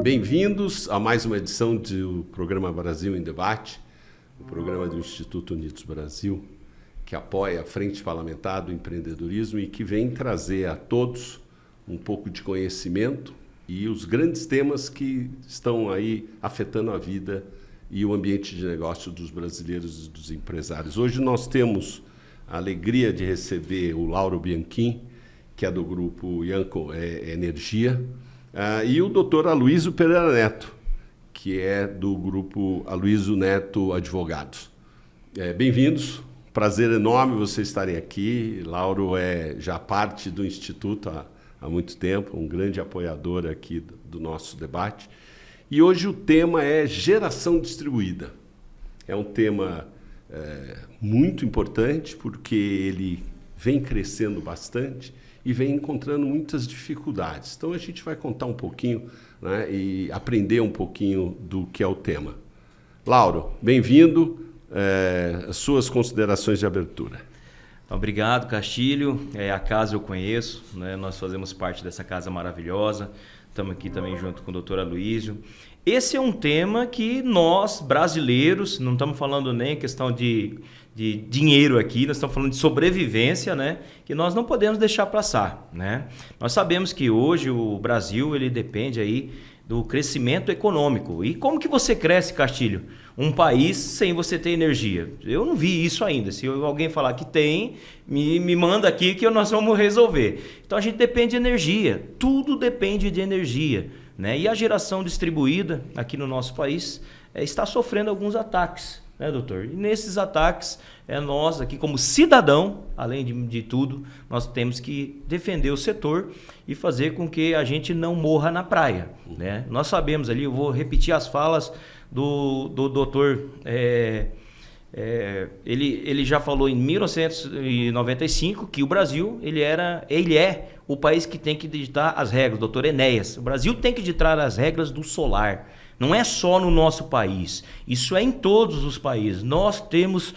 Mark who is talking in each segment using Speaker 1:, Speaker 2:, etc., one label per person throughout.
Speaker 1: Bem-vindos a mais uma edição do programa Brasil em Debate, o programa do Instituto Unidos Brasil, que apoia a Frente Parlamentar do Empreendedorismo e que vem trazer a todos um pouco de conhecimento e os grandes temas que estão aí afetando a vida e o ambiente de negócio dos brasileiros e dos empresários. Hoje nós temos a alegria de receber o Lauro Bianchim, que é do grupo Ianco Energia, e o doutor Aloysio Pereira Neto, que é do grupo Aloysio Neto Advogados. Bem-vindos, prazer enorme vocês estarem aqui. Lauro é já parte do Instituto há muito tempo, um grande apoiador aqui do nosso debate. E hoje o tema é geração distribuída. É um tema muito importante porque ele vem crescendo bastante e vem encontrando muitas dificuldades. Então a gente vai contar um pouquinho, né, e aprender um pouquinho do que é o tema. Lauro, bem-vindo. As suas considerações de abertura.
Speaker 2: Obrigado, Castilho. A casa eu conheço, né? Nós fazemos parte dessa casa maravilhosa. Estamos aqui também junto com o doutor Aloysio. Esse é um tema que nós, brasileiros, não estamos falando nem questão de dinheiro aqui, nós estamos falando de sobrevivência, né? Que nós não podemos deixar passar, né? Nós sabemos que hoje o Brasil ele depende aí do crescimento econômico. E como que você cresce, Castilho? Um país sem você ter energia? Eu não vi isso ainda. Se alguém falar que tem, me manda aqui que nós vamos resolver. Então a gente depende de energia. Tudo depende de energia, né? E a geração distribuída aqui no nosso país está sofrendo alguns ataques, né, doutor? E nesses ataques, nós aqui como cidadão, além de tudo, nós temos que defender o setor e fazer com que a gente não morra na praia, né? Nós sabemos ali, eu vou repetir as falas do doutor, ele já falou em 1995 que o Brasil ele é o país que tem que ditar as regras, doutor Enéas. O Brasil tem que ditar as regras do solar. Não é só no nosso país, isso é em todos os países. Nós temos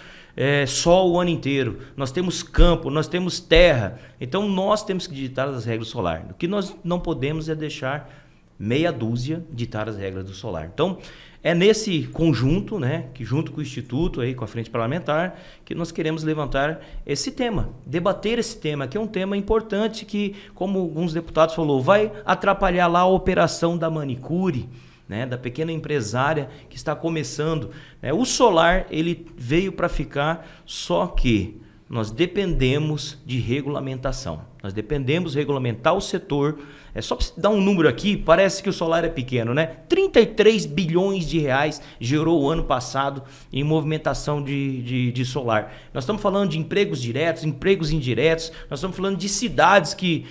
Speaker 2: sol o ano inteiro, nós temos campo, nós temos terra. Então nós temos que ditar as regras do solar. O que nós não podemos é deixar meia dúzia ditar as regras do solar. Então é nesse conjunto, né, que junto com o Instituto, aí, com a Frente Parlamentar, que nós queremos levantar esse tema, debater esse tema, que é um tema importante que, como alguns deputados falaram, vai atrapalhar lá a operação da manicure, né, da pequena empresária que está começando. O solar ele veio para ficar, só que nós dependemos de regulamentação. Nós dependemos de regulamentar o setor. Só para dar um número aqui, parece que o solar é pequeno, né? 33 bilhões de reais gerou o ano passado em movimentação de solar. Nós estamos falando de empregos diretos, empregos indiretos, nós estamos falando de cidades que...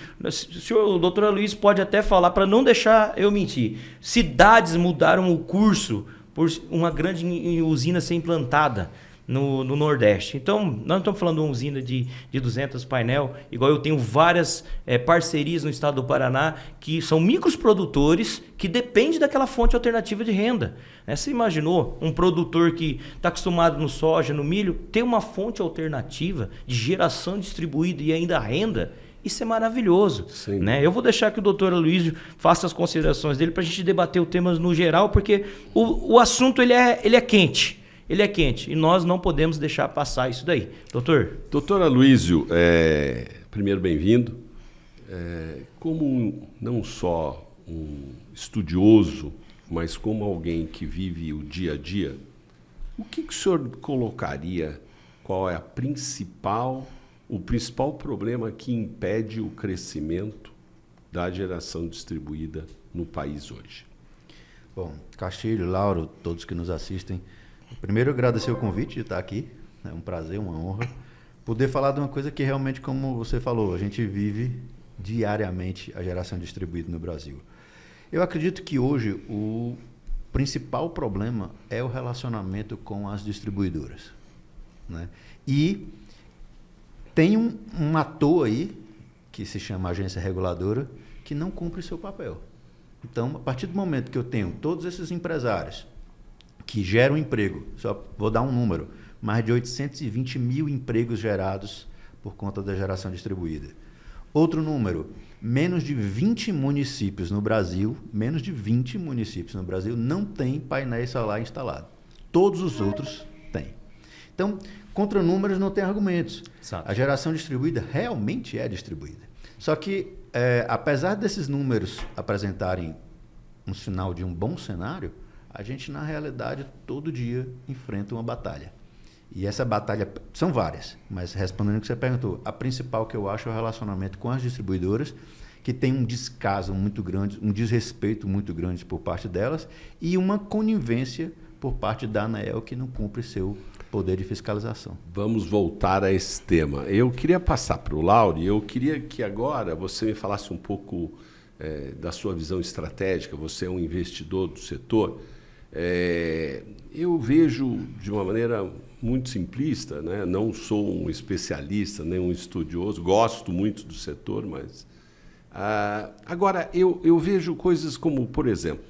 Speaker 2: O doutor Aloysio pode até falar, para não deixar eu mentir, cidades mudaram o curso por uma grande usina ser implantada no Nordeste. Então, nós não estamos falando de uma usina de 200 painel, igual eu tenho várias parcerias no estado do Paraná, que são microprodutores que dependem daquela fonte alternativa de renda. Você imaginou um produtor que está acostumado no soja, no milho, ter uma fonte alternativa de geração distribuída e ainda renda? Isso é maravilhoso, né? Eu vou deixar que o doutor Aloysio faça as considerações dele para a gente debater o tema no geral, porque o assunto ele é quente. Ele é quente e nós não podemos deixar passar isso daí. Doutor
Speaker 1: Aloysio, primeiro bem-vindo. Como não só um estudioso, mas como alguém que vive o dia a dia, o que o senhor colocaria, qual é o principal problema que impede o crescimento da geração distribuída no país hoje?
Speaker 3: Bom, Castilho, Lauro, todos que nos assistem, primeiro, agradecer o convite de estar aqui. É um prazer, uma honra. Poder falar de uma coisa que realmente, como você falou, a gente vive diariamente a geração distribuída no Brasil. Eu acredito que hoje o principal problema é o relacionamento com as distribuidoras, né? E tem um ator aí, que se chama agência reguladora, que não cumpre seu papel. Então, a partir do momento que eu tenho todos esses empresários que geram emprego, só vou dar um número, mais de 820 mil empregos gerados por conta da geração distribuída. Outro número, menos de 20 municípios no Brasil não têm painéis solar instalados. Todos os outros têm. Então, contra números não tem argumentos.
Speaker 2: Exato.
Speaker 3: A geração distribuída realmente é distribuída. Só que, apesar desses números apresentarem um sinal de um bom cenário, a gente, na realidade, todo dia enfrenta uma batalha. E essa batalha, são várias, mas respondendo o que você perguntou, a principal que eu acho é o relacionamento com as distribuidoras, que tem um descaso muito grande, um desrespeito muito grande por parte delas e uma conivência por parte da ANEEL que não cumpre seu poder de fiscalização.
Speaker 1: Vamos voltar a esse tema. Eu queria passar para o Lauro e eu queria que agora você me falasse um pouco da sua visão estratégica. Você é um investidor do setor. Eu vejo de uma maneira muito simplista, né? Não sou um especialista, nem um estudioso, gosto muito do setor, mas... agora, eu vejo coisas como, por exemplo,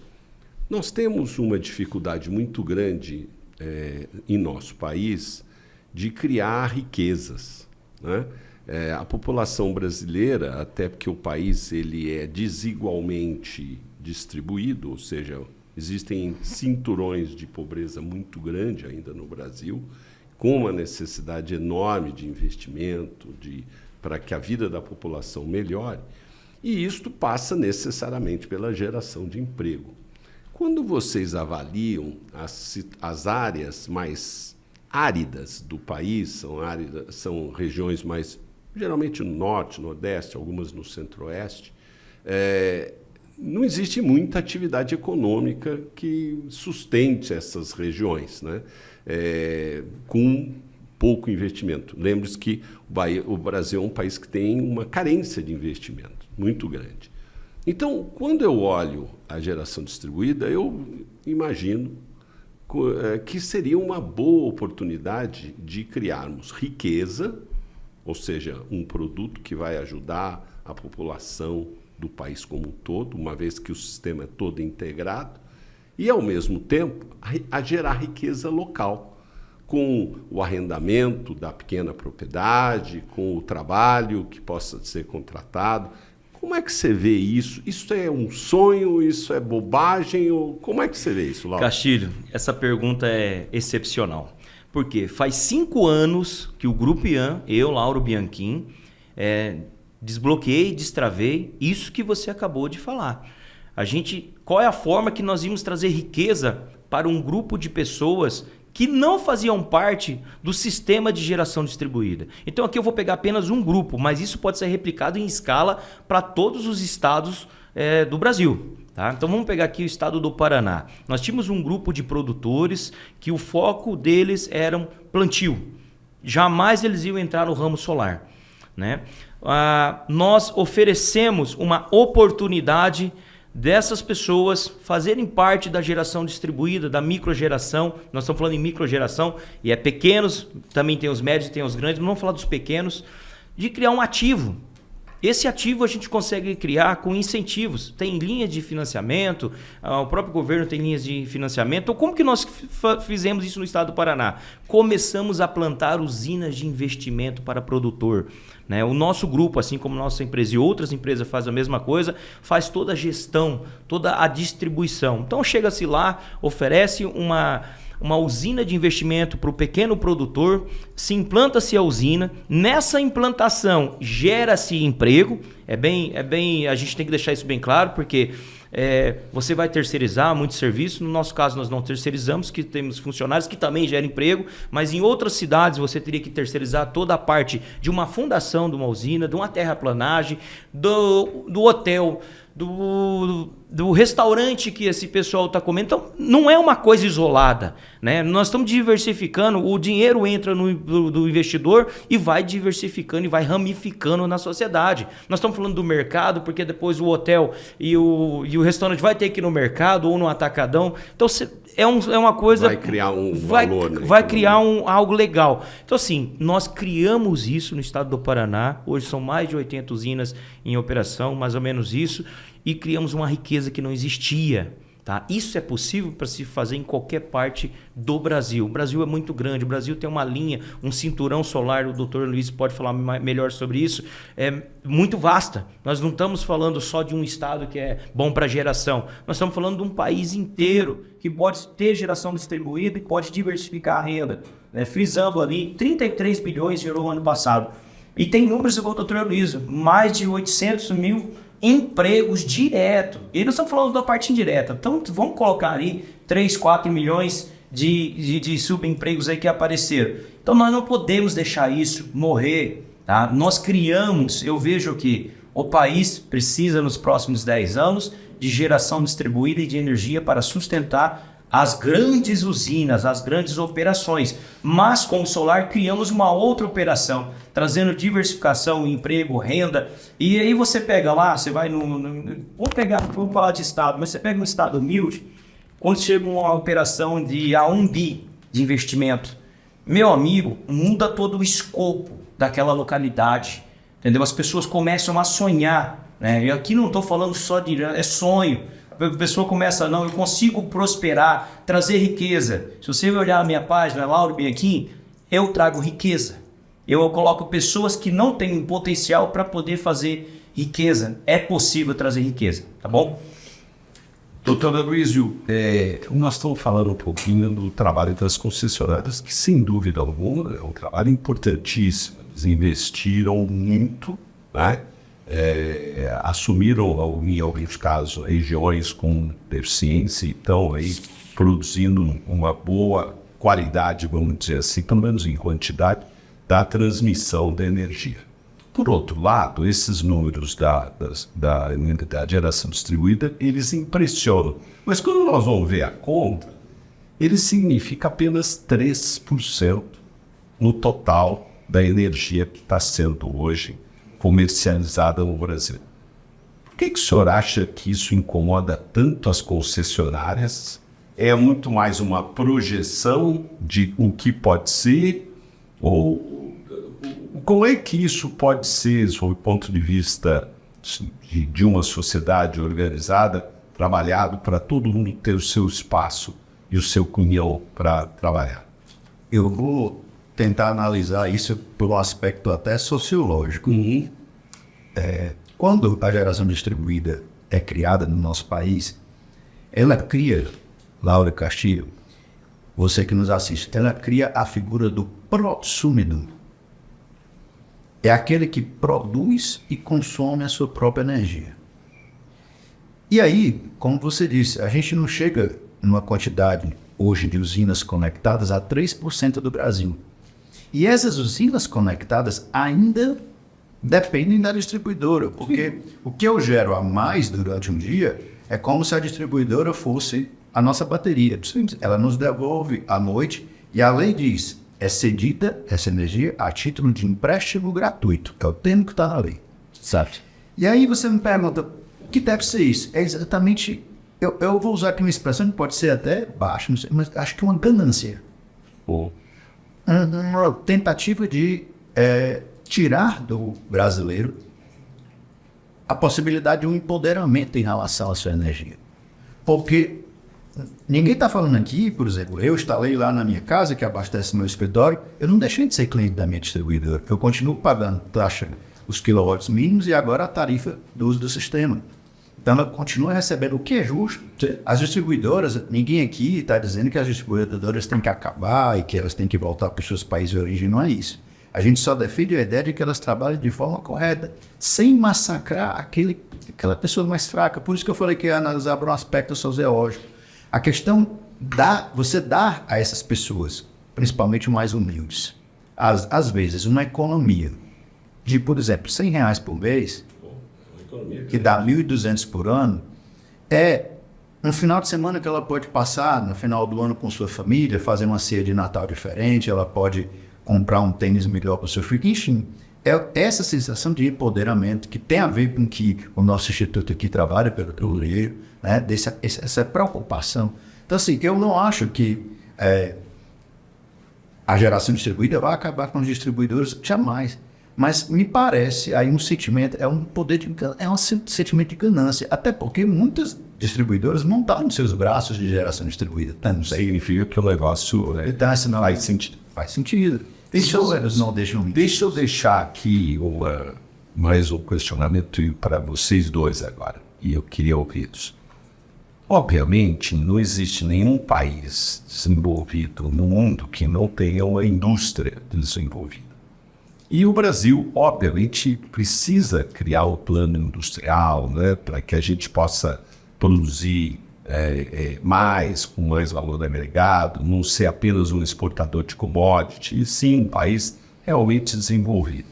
Speaker 1: nós temos uma dificuldade muito grande em nosso país de criar riquezas, né? A população brasileira, até porque o país ele é desigualmente distribuído, ou seja, existem cinturões de pobreza muito grande ainda no Brasil, com uma necessidade enorme de investimento para que a vida da população melhore, e isto passa necessariamente pela geração de emprego. Quando vocês avaliam as áreas mais áridas do país, são regiões mais, geralmente no norte, nordeste, algumas no centro-oeste, não existe muita atividade econômica que sustente essas regiões, né? Com pouco investimento. Lembre-se que o Brasil é um país que tem uma carência de investimento muito grande. Então, quando eu olho a geração distribuída, eu imagino que seria uma boa oportunidade de criarmos riqueza, ou seja, um produto que vai ajudar a população do país como um todo, uma vez que o sistema é todo integrado, e, ao mesmo tempo, a gerar riqueza local, com o arrendamento da pequena propriedade, com o trabalho que possa ser contratado. Como é que você vê isso? Isso é um sonho? Isso é bobagem? Como é que você vê isso, Lauro?
Speaker 2: Castilho, essa pergunta é excepcional. Por quê? Faz 5 anos que o Grupo IAN, eu, Lauro Bianchim, desbloqueei, destravei isso que você acabou de falar. Qual é a forma que nós íamos trazer riqueza para um grupo de pessoas que não faziam parte do sistema de geração distribuída? Então aqui eu vou pegar apenas um grupo, mas isso pode ser replicado em escala para todos os estados do Brasil. Tá? Então vamos pegar aqui o estado do Paraná. Nós tínhamos um grupo de produtores que o foco deles era plantio. Jamais eles iam entrar no ramo solar, né? Nós oferecemos uma oportunidade dessas pessoas fazerem parte da geração distribuída, da microgeração. Nós estamos falando em microgeração, e pequenos, também tem os médios e tem os grandes, mas vamos falar dos pequenos, de criar um ativo. Esse ativo a gente consegue criar com incentivos. Tem linhas de financiamento, o próprio governo tem linhas de financiamento. Então, como que nós fizemos isso no estado do Paraná? Começamos a plantar usinas de investimento para produtor, né? O nosso grupo, assim como nossa empresa e outras empresas fazem a mesma coisa, faz toda a gestão, toda a distribuição. Então, chega-se lá, oferece uma usina de investimento para o pequeno produtor, se implanta-se a usina, nessa implantação gera-se emprego, a gente tem que deixar isso bem claro, porque você vai terceirizar muitos serviços, no nosso caso nós não terceirizamos, que temos funcionários que também geram emprego, mas em outras cidades você teria que terceirizar toda a parte de uma fundação de uma usina, de uma terraplanagem, do hotel, do restaurante que esse pessoal está comendo. Então, não é uma coisa isolada, né? Nós estamos diversificando, o dinheiro entra do investidor e vai diversificando e vai ramificando na sociedade. Nós estamos falando do mercado, porque depois o hotel e o restaurante vai ter que ir no mercado ou no atacadão. Então, é uma coisa...
Speaker 1: Vai criar um valor, né?
Speaker 2: Vai criar algo legal. Então, assim, nós criamos isso no estado do Paraná. Hoje são mais de 80 usinas em operação, mais ou menos isso. E criamos uma riqueza que não existia. Tá? Isso é possível para se fazer em qualquer parte do Brasil. O Brasil é muito grande, o Brasil tem uma linha, um cinturão solar, o Dr. Luiz pode falar melhor sobre isso, é muito vasta. Nós não estamos falando só de um estado que é bom para geração, nós estamos falando de um país inteiro que pode ter geração distribuída e pode diversificar a renda. Né? Frisando ali, 33 bilhões gerou ano passado. E tem números, igual o Dr. Luiz, mais de 800 mil empregos direto. E nós estamos falando da parte indireta. Então, vamos colocar ali 3, 4 milhões de subempregos aí que apareceram. Então, nós não podemos deixar isso morrer. Tá? Nós criamos, eu vejo que o país precisa, nos próximos 10 anos, de geração distribuída e de energia para sustentar as grandes usinas, as grandes operações. Mas com o solar criamos uma outra operação, trazendo diversificação, emprego, renda. E aí você pega lá, você vai vamos falar de estado, mas você pega um estado humilde, quando chega uma operação de a 1 bi de investimento, meu amigo, muda todo o escopo daquela localidade. Entendeu? As pessoas começam a sonhar. Né? E aqui não estou falando só de... é sonho. A pessoa começa, não, eu consigo prosperar, trazer riqueza. Se você olhar a minha página, Lauro, bem aqui, eu trago riqueza. Eu coloco pessoas que não têm potencial para poder fazer riqueza. É possível trazer riqueza, tá bom?
Speaker 4: Doutor Aloysio, nós estamos falando um pouquinho do trabalho das concessionárias, que sem dúvida alguma é um trabalho importantíssimo. Eles investiram muito, né? Assumiram, em alguns casos, regiões com deficiência e estão aí produzindo uma boa qualidade, vamos dizer assim, pelo menos em quantidade, da transmissão da energia. Por outro lado, esses números da geração distribuída, eles impressionam. Mas quando nós vamos ver a conta, ele significa apenas 3% no total da energia que está sendo hoje comercializada no Brasil. Por que o senhor acha que isso incomoda tanto as concessionárias? É muito mais uma projeção de o que pode ser? Ou como é que isso pode ser, sob o ponto de vista de uma sociedade organizada, trabalhado para todo mundo ter o seu espaço e o seu cunhão para trabalhar?
Speaker 3: Eu vou tentar analisar isso por um aspecto até sociológico. Quando a geração distribuída é criada no nosso país, ela cria, Laura Castilho, você que nos assiste, ela cria a figura do prosumidor. É aquele que produz e consome a sua própria energia. E aí, como você disse, a gente não chega numa quantidade hoje de usinas conectadas a 3% do Brasil. E essas usinas conectadas ainda dependem da distribuidora, porque o que eu gero a mais durante um dia é como se a distribuidora fosse a nossa bateria. Ela nos devolve à noite e a lei diz, é cedida essa energia a título de empréstimo gratuito. É o termo que está na lei. Sabe? E aí você me pergunta, o que deve ser isso? É exatamente, eu vou usar aqui uma expressão que pode ser até baixa, não sei, mas acho que é uma ganância. Uma tentativa de tirar do brasileiro a possibilidade de um empoderamento em relação à sua energia. Porque ninguém está falando aqui, por exemplo, eu instalei lá na minha casa, que abastece meu escritório, eu não deixei de ser cliente da minha distribuidora. Eu continuo pagando taxa, os quilowatts mínimos e agora a tarifa do uso do sistema. Então ela continua recebendo o que é justo. As distribuidoras, ninguém aqui está dizendo que as distribuidoras têm que acabar e que elas têm que voltar para os seus países de origem, não é isso. A gente só defende a ideia de que elas trabalhem de forma correta, sem massacrar aquela pessoa mais fraca. Por isso que eu falei que ia analisar por um aspecto sociológico. A questão você dar a essas pessoas, principalmente mais humildes, às vezes uma economia de, por exemplo, R$100 por mês, que dá 1.200 por ano, é um final de semana que ela pode passar no final do ano com sua família, fazer uma ceia de Natal diferente, ela pode comprar um tênis melhor para o seu filho, enfim. É essa sensação de empoderamento que tem a ver com que o nosso instituto aqui trabalha pelo brasileiro, né? Essa preocupação. Então, assim, eu não acho que a geração distribuída vai acabar com os distribuidores, jamais. Mas me parece aí um sentimento, é um sentimento de ganância, até porque muitas distribuidoras montaram seus braços de geração distribuída.
Speaker 4: Significa que o negócio faz sentido.
Speaker 3: Faz sentido. Deixa eu
Speaker 4: deixar aqui mais um questionamento para vocês dois agora, e eu queria ouvi-los. Obviamente, não existe nenhum país desenvolvido no mundo que não tenha uma indústria desenvolvida. E o Brasil, obviamente, precisa criar o plano industrial, né, para que a gente possa produzir mais, com mais valor agregado, não ser apenas um exportador de commodity, e sim um país realmente desenvolvido.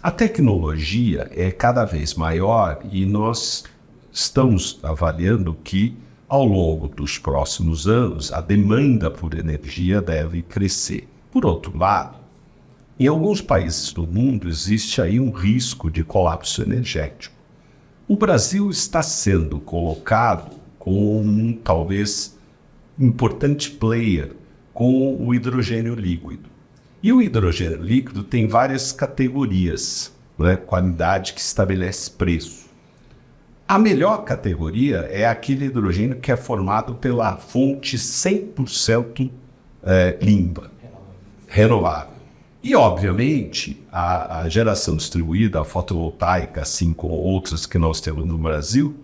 Speaker 4: A tecnologia é cada vez maior e nós estamos avaliando que, ao longo dos próximos anos, a demanda por energia deve crescer. Por outro lado, em alguns países do mundo existe aí um risco de colapso energético. O Brasil está sendo colocado como talvez importante player com o hidrogênio líquido. E o hidrogênio líquido tem várias categorias, né? Qualidade que estabelece preço. A melhor categoria é aquele hidrogênio que é formado pela fonte 100% limpa, renovável. E, obviamente, a geração distribuída, a fotovoltaica, assim como outras que nós temos no Brasil,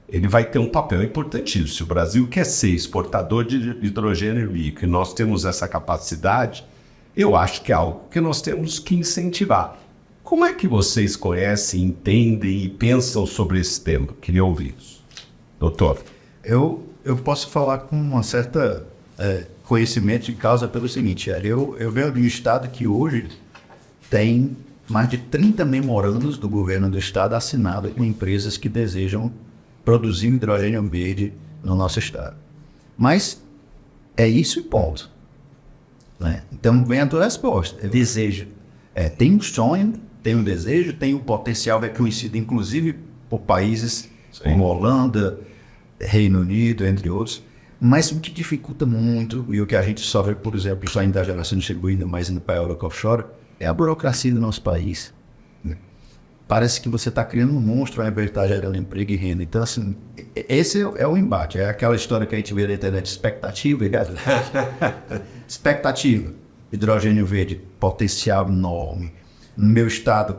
Speaker 4: ele vai ter um papel importantíssimo. Se o Brasil quer ser exportador de hidrogênio líquido e nós temos essa capacidade, eu acho que é algo que nós temos que incentivar. Como é que vocês conhecem, entendem e pensam sobre esse tema? Queria ouvir-os. Doutor.
Speaker 3: Eu posso falar com uma certa conhecimento de causa pelo seguinte, eu venho de um estado que hoje tem mais de 30 memorandos do governo do estado assinados com empresas que desejam produzir hidrogênio verde no nosso estado. Mas é isso e ponto. Né? Então vem a tua resposta.
Speaker 2: Desejo.
Speaker 3: Tem um sonho, tem um desejo, tem um potencial reconhecido inclusive por países como Holanda, Reino Unido, entre outros. Mas o que dificulta muito, e o que a gente sofre, por exemplo, saindo da geração distribuída, mas indo para a Europa offshore, é a burocracia do nosso país. Parece que você está criando um monstro ao invés de estar gerando emprego e renda. Então, assim, esse é o embate. É aquela história que a gente vê na internet, expectativa. Expectativa. Hidrogênio verde, potencial enorme. No meu estado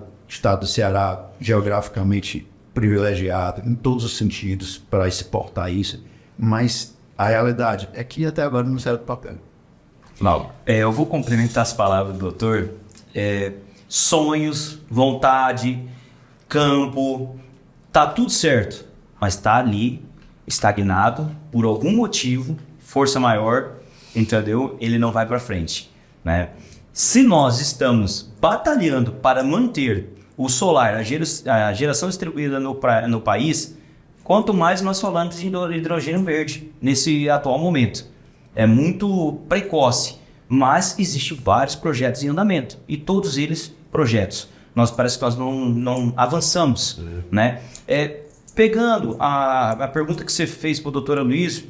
Speaker 3: do Ceará, geograficamente privilegiado, em todos os sentidos, para exportar isso. Mas a realidade é que até agora não saiu do papel.
Speaker 2: Não. Eu vou complementar as palavras do doutor. Sonhos, vontade, campo, tá tudo certo, mas tá ali estagnado por algum motivo, força maior, entendeu? Ele não vai para frente, né? Se nós estamos batalhando para manter o solar, a geração distribuída no país, quanto mais nós falamos de hidrogênio verde nesse atual momento. É muito precoce, mas existem vários projetos em andamento e todos eles projetos. Parece que nós não avançamos, né? Pegando a pergunta que você fez para o doutor Aloysio,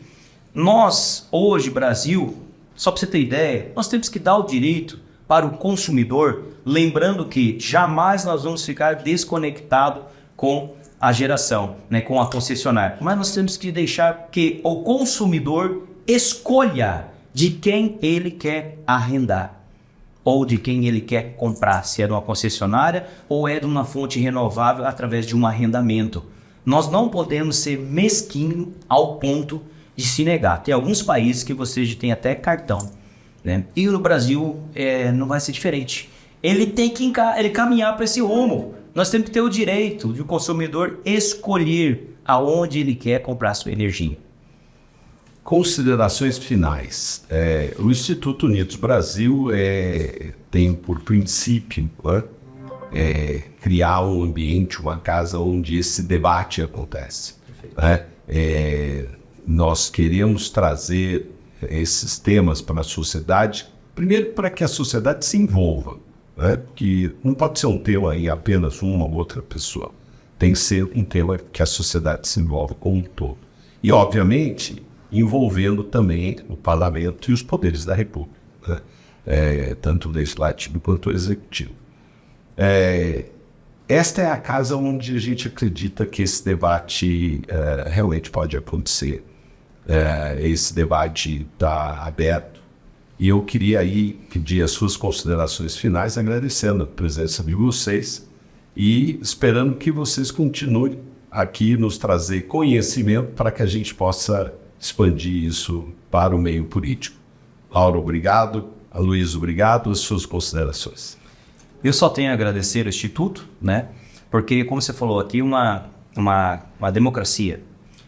Speaker 2: nós hoje, Brasil, só para você ter ideia, nós temos que dar o direito para o consumidor, lembrando que jamais nós vamos ficar desconectados com a geração, né, com a concessionária. Mas nós temos que deixar que o consumidor escolha de quem ele quer arrendar ou de quem ele quer comprar, se é de uma concessionária ou é de uma fonte renovável através de um arrendamento. Nós não podemos ser mesquinhos ao ponto de se negar. Tem alguns países que você tem até cartão, né? E no Brasil não vai ser diferente. Ele tem que caminhar para esse rumo. Nós temos que ter o direito de o consumidor escolher aonde ele quer comprar sua energia.
Speaker 4: Considerações finais. O Instituto Unidos Brasil tem por princípio criar um ambiente, uma casa onde esse debate acontece. Né? Nós queremos trazer esses temas para a sociedade, primeiro para que a sociedade se envolva, né? Que não pode ser um tema em apenas uma ou outra pessoa. Tem que ser um tema que a sociedade se envolva como um todo. E, obviamente, envolvendo também o parlamento e os poderes da República, né? Tanto o legislativo quanto o executivo. esta é a casa onde a gente acredita que esse debate realmente pode acontecer. Esse debate está aberto. E eu queria aí pedir as suas considerações finais, agradecendo a presença de vocês e esperando que vocês continuem aqui nos trazer conhecimento para que a gente possa expandir isso para o meio político. Lauro, obrigado. Aloysio, obrigado. As suas considerações.
Speaker 2: Eu só tenho a agradecer ao Instituto, né? Porque, como você falou, aqui uma democracia.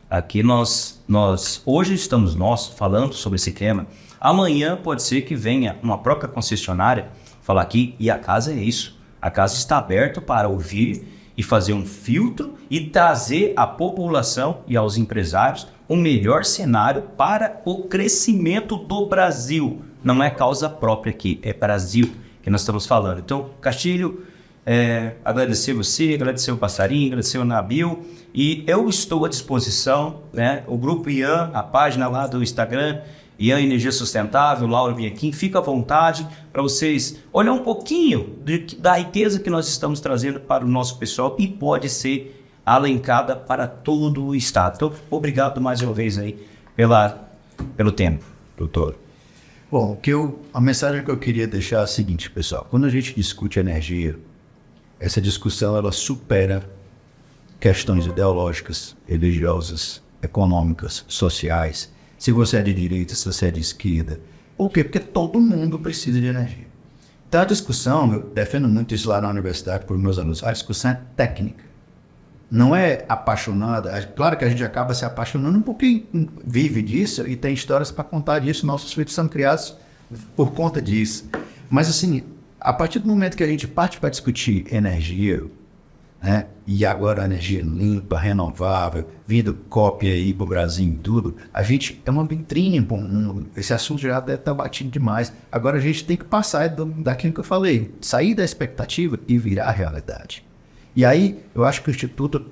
Speaker 2: Aqui hoje estamos nós falando sobre esse tema. Amanhã pode ser que venha uma própria concessionária falar aqui, e a casa é isso. A casa está aberta para ouvir e fazer um filtro e trazer à população e aos empresários o melhor cenário para o crescimento do Brasil. Não é causa própria aqui, é Brasil que nós estamos falando. Então, Castilho, agradecer você, agradecer o Passarinho, agradecer o Nabil, e eu estou à disposição, né? O Grupo Ian, a página lá do Instagram, Ian Energia Sustentável, Lauro Bianchim, fica à vontade para vocês olhar um pouquinho da riqueza que nós estamos trazendo para o nosso pessoal e pode ser alencada para todo o estado. Então, obrigado mais uma vez aí pelo tempo.
Speaker 3: Doutor. Bom, a mensagem que eu queria deixar é a seguinte, pessoal. Quando a gente discute energia, essa discussão ela supera questões ideológicas, religiosas, econômicas, sociais. Se você é de direita, se você é de esquerda. Por quê? Porque todo mundo precisa de energia. Então a discussão, eu defendo muito isso lá na universidade por meus alunos, a discussão é técnica. Não é apaixonada. Claro que a gente acaba se apaixonando porque vive disso e tem histórias para contar disso. Nossos filhos são criados por conta disso. Mas assim, a partir do momento que a gente parte para discutir energia, né, e agora a energia limpa, renovável, vindo cópia aí para o Brasil e tudo, a gente é uma vitrine para o mundo. Esse assunto já deve estar batido demais. Agora a gente tem que passar daquilo que eu falei, sair da expectativa e virar a realidade. E aí, eu acho que o Instituto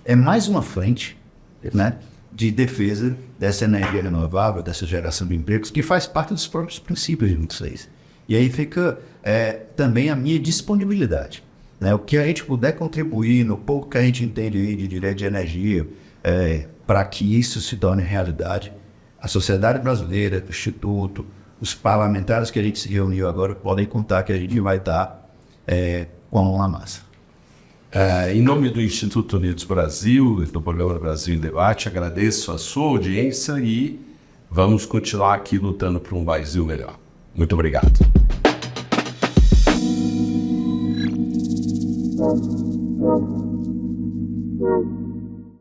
Speaker 3: é mais uma frente, né, de defesa dessa energia renovável, dessa geração de empregos, que faz parte dos próprios princípios de vocês. E aí fica também a minha disponibilidade. Né, o que a gente puder contribuir, no pouco que a gente entende aí de direito de energia, para que isso se torne realidade, a sociedade brasileira, o Instituto, os parlamentares que a gente se reuniu agora podem contar que a gente vai estar com a mão na massa.
Speaker 4: Em nome do Instituto Unidos Brasil e do programa Brasil em Debate, agradeço a sua audiência e vamos continuar aqui lutando por um Brasil melhor. Muito obrigado.